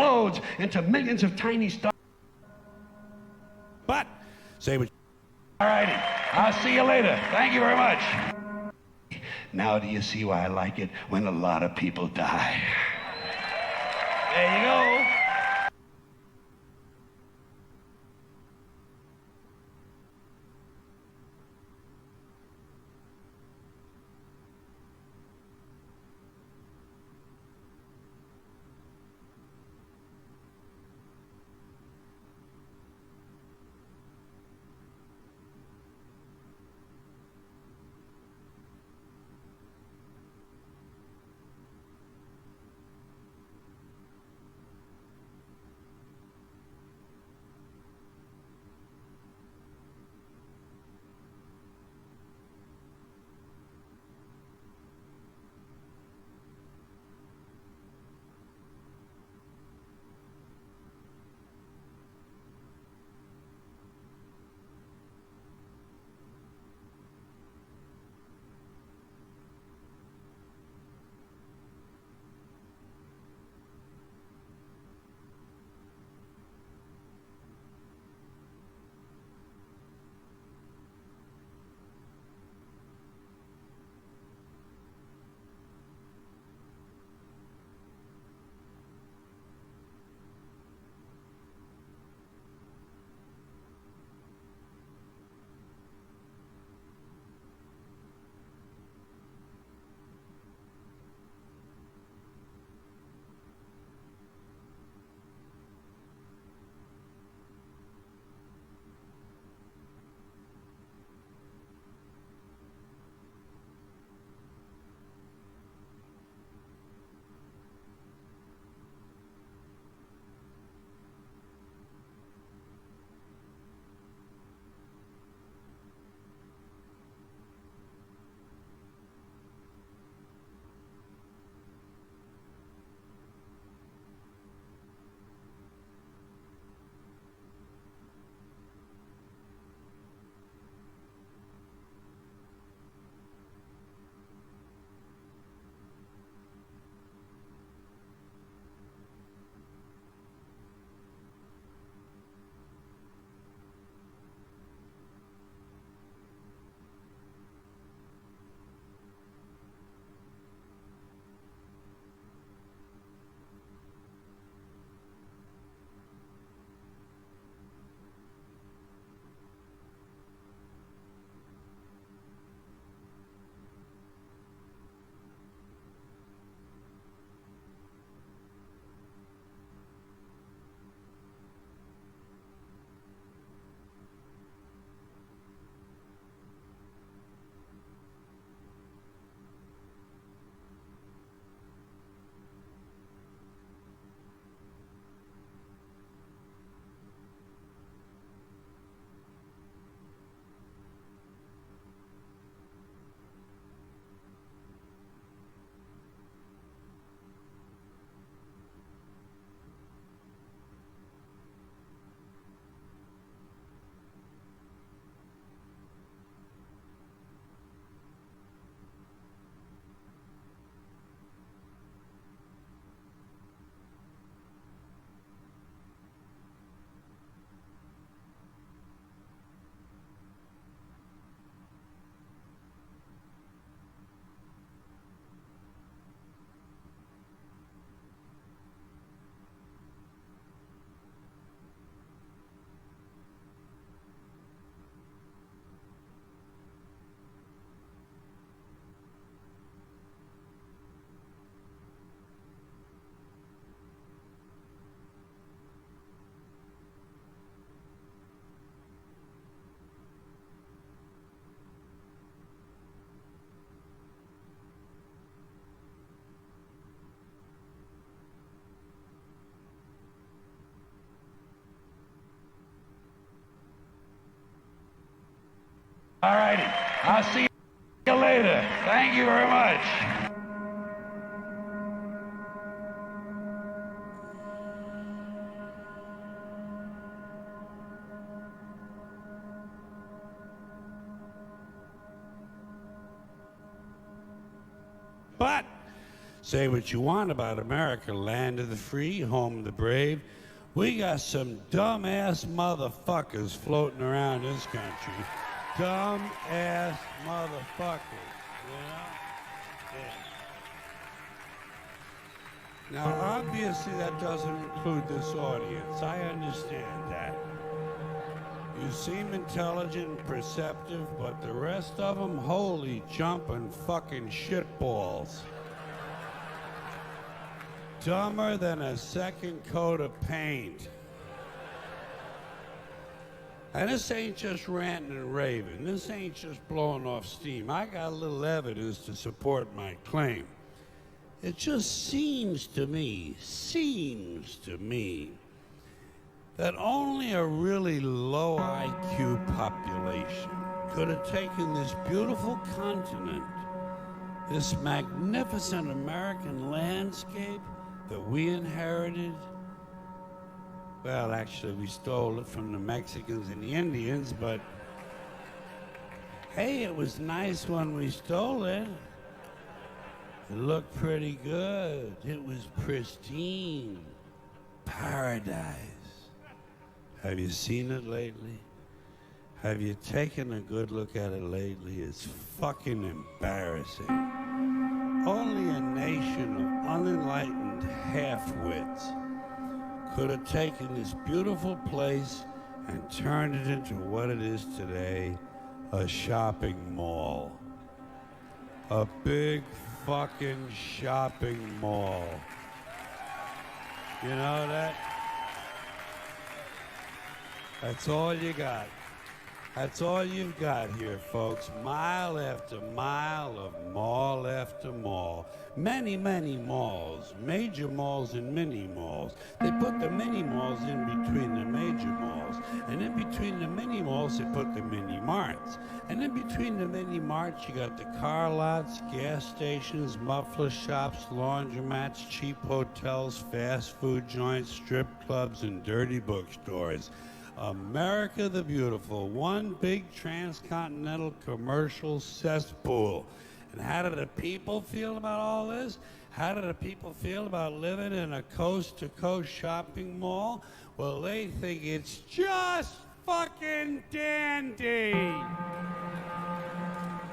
explodes into millions of tiny stars. But, say what. All righty. I'll see you later. Thank you very much. Now do you see why I like it when a lot of people die? There you go. All righty. I'll see you later. Thank you very much. But, Say what you want about America, land of the free, home of the brave. We got some dumbass motherfuckers floating around this country. Dumbass motherfuckers, you know? Yeah. Now, obviously, that doesn't include this audience. I understand that. You seem intelligent and perceptive, but the rest of them, holy jumping fucking shitballs. Dumber than a second coat of paint. And this ain't just ranting and raving. This ain't just blowing off steam. I got a little evidence to support my claim. It just seems to me, that only a really low IQ population could have taken this beautiful continent, this magnificent American landscape that we inherited. Well, actually, we stole it from the Mexicans and the Indians, but hey, it was nice when we stole it. It looked pretty good. It was pristine. Paradise. Have you seen it lately? Have you taken a good look at it lately? It's fucking embarrassing. Only a nation of unenlightened half-wits could have taken this beautiful place and turned it into what it is today, a shopping mall. A big fucking shopping mall. You know that? That's all you got. That's all you've got here, folks. Mile after mile of mall after mall. Many, many malls. Major malls and mini malls. They put the mini malls in between the major malls. And in between the mini malls, they put the mini marts. And in between the mini marts, you got the car lots, gas stations, muffler shops, laundromats, cheap hotels, fast food joints, strip clubs, and dirty bookstores. America the Beautiful, one big transcontinental commercial cesspool. And how do the people feel about all this? How do the people feel about living in a coast-to-coast shopping mall? Well, they think it's just fucking dandy.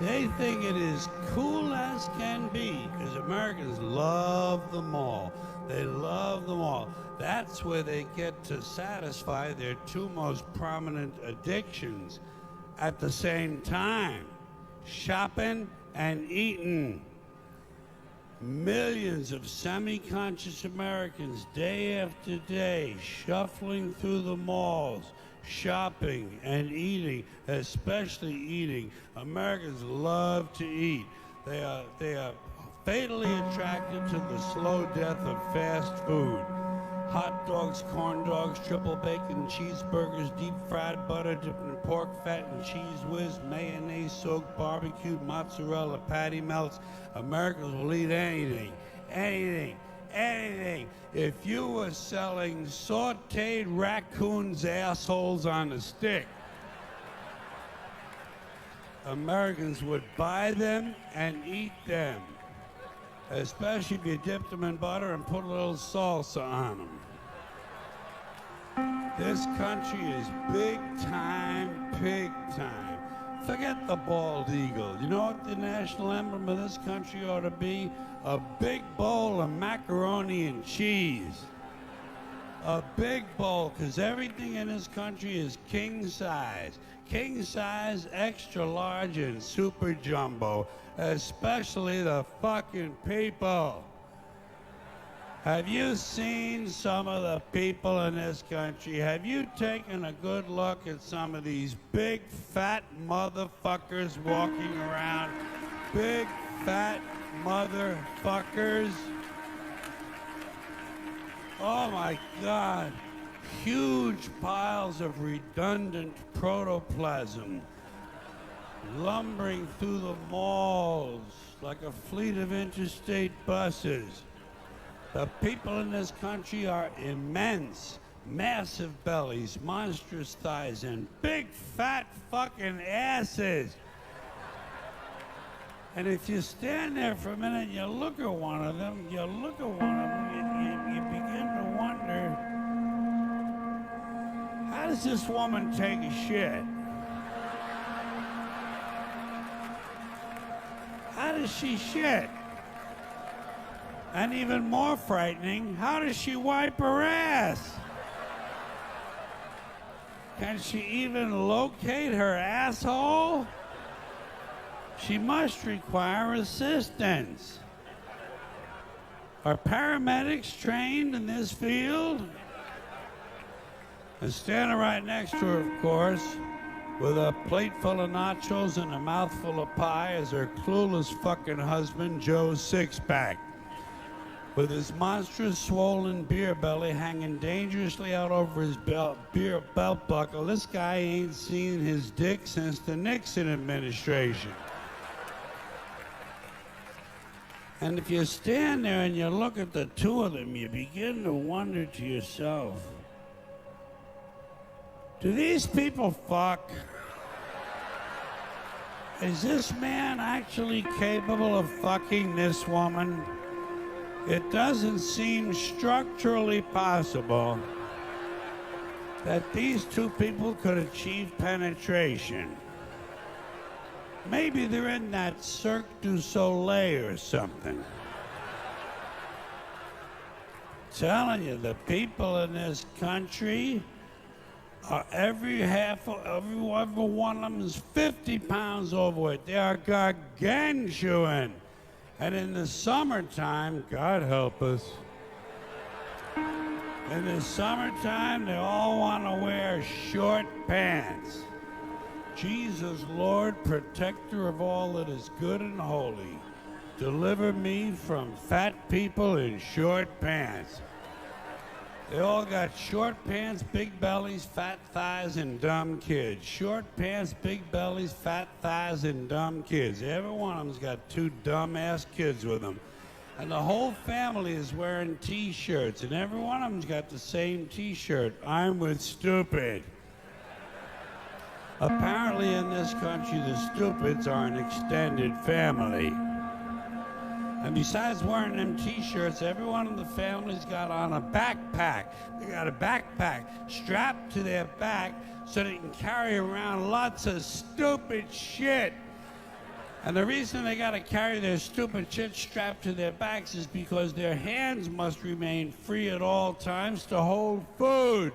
They think it is cool as can be, because Americans love the mall. They love the mall. That's where they get to satisfy their two most prominent addictions at the same time: shopping and eating. Millions of semi-conscious Americans, day after day, shuffling through the malls, shopping and eating, especially eating. Americans love to eat. They are fatally attracted to the slow death of fast food. Hot dogs, corn dogs, triple bacon cheeseburgers, deep fried butter dipped in pork fat and cheese whiz, mayonnaise soaked barbecued mozzarella patty melts. Americans will eat anything, anything, anything. If you were selling sauteed raccoons' assholes on a stick, Americans would buy them and eat them. Especially if you dipped them in butter and put a little salsa on them. This country is big time, big time. Forget the bald eagle. You know what the national emblem of this country ought to be? A big bowl of macaroni and cheese. A big bowl, because everything in this country is king size. King size, extra large, and super jumbo. Especially the fucking people. Have you seen some of the people in this country? Have you taken a good look at some of these big fat motherfuckers walking around? Big fat motherfuckers. Oh my God. Huge piles of redundant protoplasm lumbering through the malls like a fleet of interstate buses. The people in this country are immense, massive bellies, monstrous thighs, and big fat fucking asses. And if you stand there for a minute and you look at one of them, you begin to wonder, how does this woman take a shit? How does she shit? And even more frightening, how does she wipe her ass? Can she even locate her asshole? She must require assistance. Are paramedics trained in this field? And standing right next to her, of course, with a plate full of nachos and a mouthful of pie is her clueless fucking husband, Joe Sixpack. With his monstrous swollen beer belly hanging dangerously out over his belt buckle, this guy ain't seen his dick since the Nixon administration. And if you stand there and you look at the two of them, you begin to wonder to yourself, do these people fuck? Is this man actually capable of fucking this woman? It doesn't seem structurally possible that these two people could achieve penetration. Maybe they're in that Cirque du Soleil or something. Telling you, the people in this country are every one of them is 50 pounds overweight. They are gargantuan. And in the summertime, God help us, in the summertime, they all want to wear short pants. Jesus, Lord, protector of all that is good and holy, deliver me from fat people in short pants. They all got short pants, big bellies, fat thighs, and dumb kids. Short pants, big bellies, fat thighs, and dumb kids. Every one of them's got two dumb-ass kids with them. And the whole family is wearing T-shirts, and every one of them's got the same T-shirt. I'm with stupid. Apparently in this country, the stupids are an extended family. And besides wearing them T-shirts, everyone in the family's got on a backpack. They got a backpack strapped to their back so they can carry around lots of stupid shit. And the reason they got to carry their stupid shit strapped to their backs is because their hands must remain free at all times to hold food.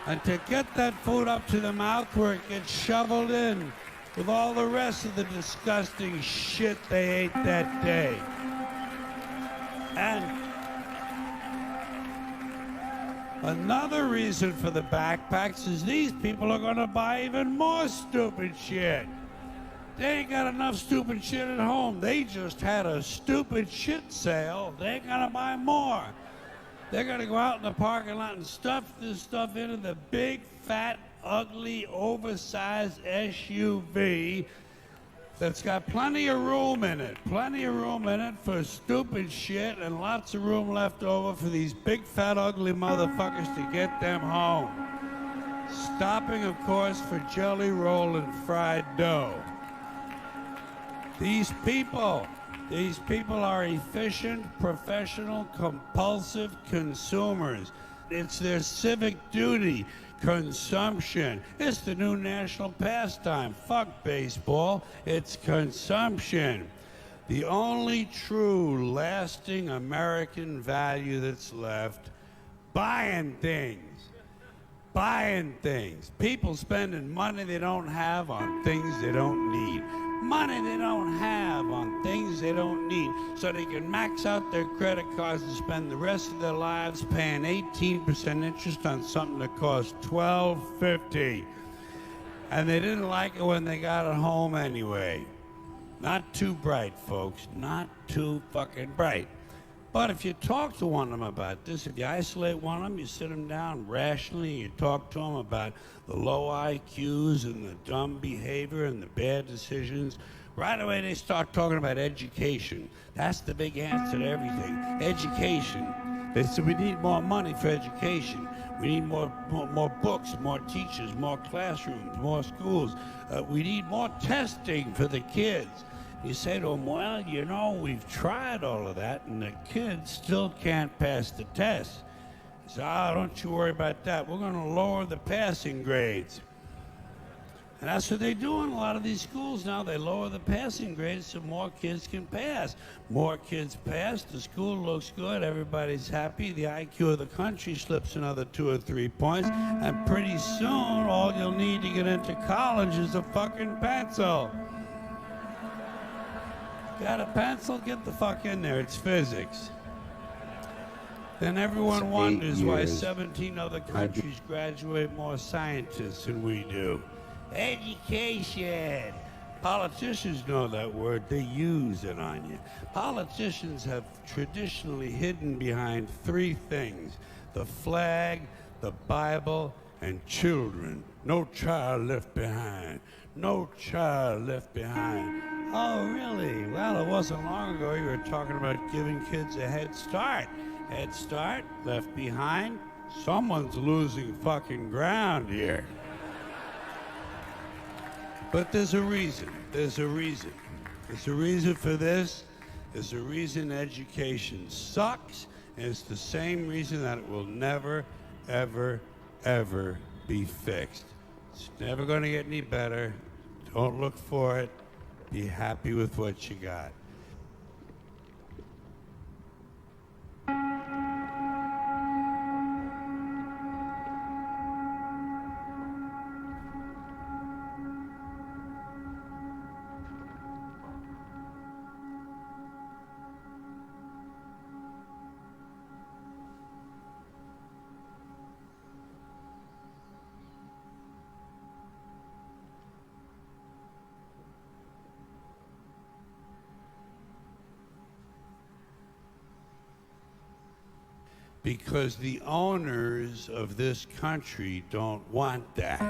And to get that food up to the mouth where it gets shoveled in with all the rest of the disgusting shit they ate that day. And another reason for the backpacks is these people are going to buy even more stupid shit. They ain't got enough stupid shit at home. They just had a stupid shit sale. They ain't gonna buy more. They're gonna go out in the parking lot and stuff this stuff into the big, fat, ugly, oversized SUV that's got plenty of room in it. Plenty of room in it for stupid shit and lots of room left over for these big, fat, ugly motherfuckers to get them home. Stopping, of course, for jelly roll and fried dough. These people are efficient, professional, compulsive consumers. It's their civic duty. Consumption. It's the new national pastime. Fuck baseball. It's consumption. The only true, lasting American value that's left. Buying things. Buying things. People spending money they don't have on things they don't need. Money they don't have on things they don't need, so they can max out their credit cards and spend the rest of their lives paying 18% interest on something that costs $12.50. And they didn't like it when they got it home anyway. Not too bright, folks. Not too fucking bright. But if you talk to one of them about this, if you isolate one of them, you sit them down rationally, you talk to them about the low IQs and the dumb behavior and the bad decisions, right away they start talking about education. That's the big answer to everything. Education. They said we need more money for education. We need more books, more teachers, more classrooms, more schools. We need more testing for the kids. You say to them, well, you know, we've tried all of that, and the kids still can't pass the test. So, don't you worry about that. We're going to lower the passing grades. And that's what they do in a lot of these schools now. They lower the passing grades so more kids can pass. More kids pass, the school looks good, everybody's happy, the IQ of the country slips another 2 or 3 points, and pretty soon all you'll need to get into college is a fucking pencil. Got a pencil? Get the fuck in there, it's physics. Then everyone wonders why 17 other countries graduate more scientists than we do. Education. Politicians know that word. They use it on you. Politicians have traditionally hidden behind 3 things: the flag, the Bible, and children. No child left behind. No child left behind. Oh, really? Well, it wasn't long ago you were talking about giving kids a head start. Head start, left behind. Someone's losing fucking ground here. But there's a reason. There's a reason. There's a reason for this. There's a reason education sucks. And it's the same reason that it will never, ever, ever be fixed. It's never going to get any better. Don't look for it. Be happy with what you got. Because the owners of this country don't want that.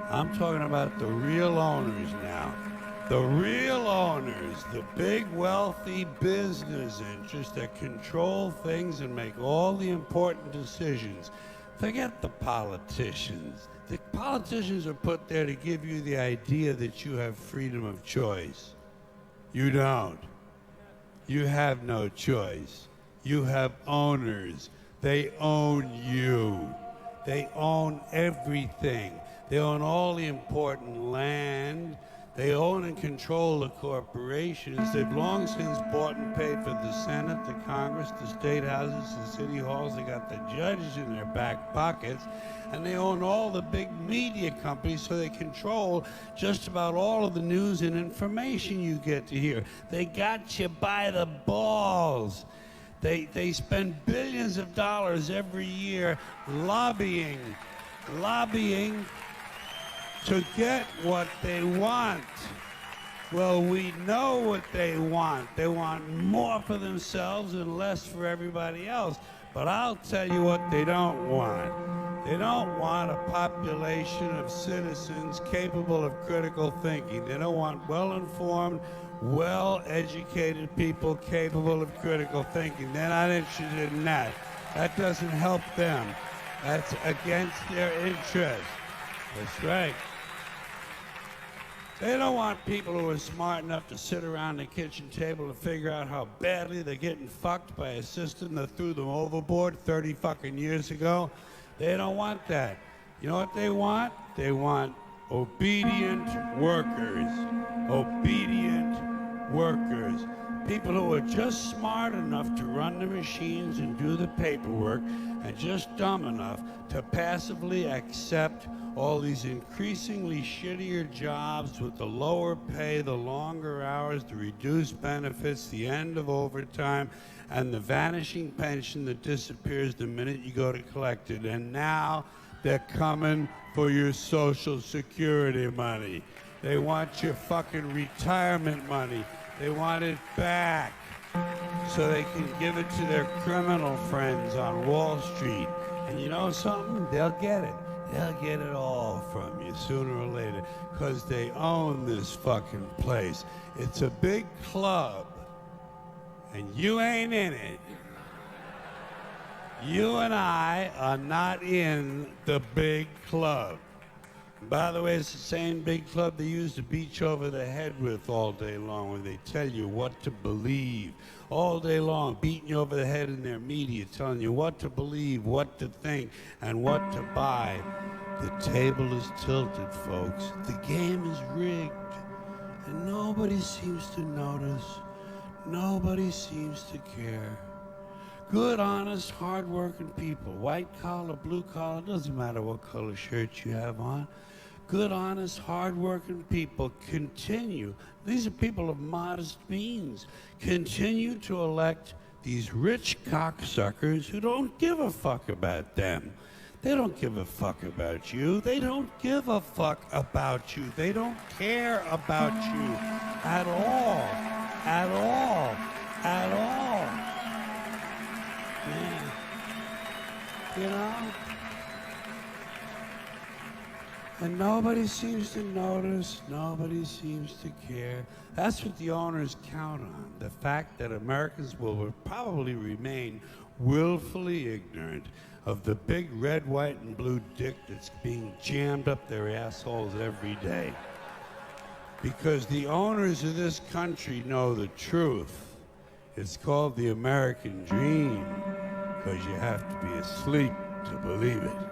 I'm talking about the real owners now. The real owners, the big wealthy business interests that control things and make all the important decisions. Forget the politicians. The politicians are put there to give you the idea that you have freedom of choice. You don't. You have no choice. You have owners. They own you. They own everything. They own all the important land. They own and control the corporations. They've long since bought and paid for the Senate, the Congress, the state houses, the city halls. They got the judges in their back pockets. And they own all the big media companies, so they control just about all of the news and information you get to hear. They got you by the balls. They spend billions of dollars every year lobbying to get what they want. Well, we know what they want. They want more for themselves and less for everybody else. But I'll tell you what they don't want. They don't want a population of citizens capable of critical thinking. They don't want well-informed, well-educated people capable of critical thinking. They're not interested in that. That doesn't help them. That's against their interest. That's right. They don't want people who are smart enough to sit around the kitchen table to figure out how badly they're getting fucked by a system that threw them overboard 30 fucking years ago. They don't want that. You know what they want? They want obedient workers. Obedient workers. People who are just smart enough to run the machines and do the paperwork, and just dumb enough to passively accept all these increasingly shittier jobs with the lower pay, the longer hours, the reduced benefits, the end of overtime, and the vanishing pension that disappears the minute you go to collect it. And now they're coming for your Social Security money. They want your fucking retirement money. They want it back so they can give it to their criminal friends on Wall Street. And you know something? They'll get it. They'll get it all from you sooner or later, because they own this fucking place. It's a big club, and you ain't in it. You and I are not in the big club. By the way, it's the same big club they used to beat you over the head with all day long, where they tell you what to believe. All day long, beating you over the head in their media, telling you what to believe, what to think, and what to buy. The table is tilted, folks. The game is rigged. And nobody seems to notice. Nobody seems to care. Good, honest, hard-working people, white collar, blue collar, doesn't matter what color shirt you have on. Good, honest, hard-working people continue. These are people of modest means. Continue to elect these rich cocksuckers who don't give a fuck about them. They don't give a fuck about you. They don't give a fuck about you. They don't care about you at all. At all. At all. Man. You know? And nobody seems to notice, nobody seems to care. That's what the owners count on, the fact that Americans will probably remain willfully ignorant of the big red, white, and blue dick that's being jammed up their assholes every day. Because the owners of this country know the truth. It's called the American dream, because you have to be asleep to believe it.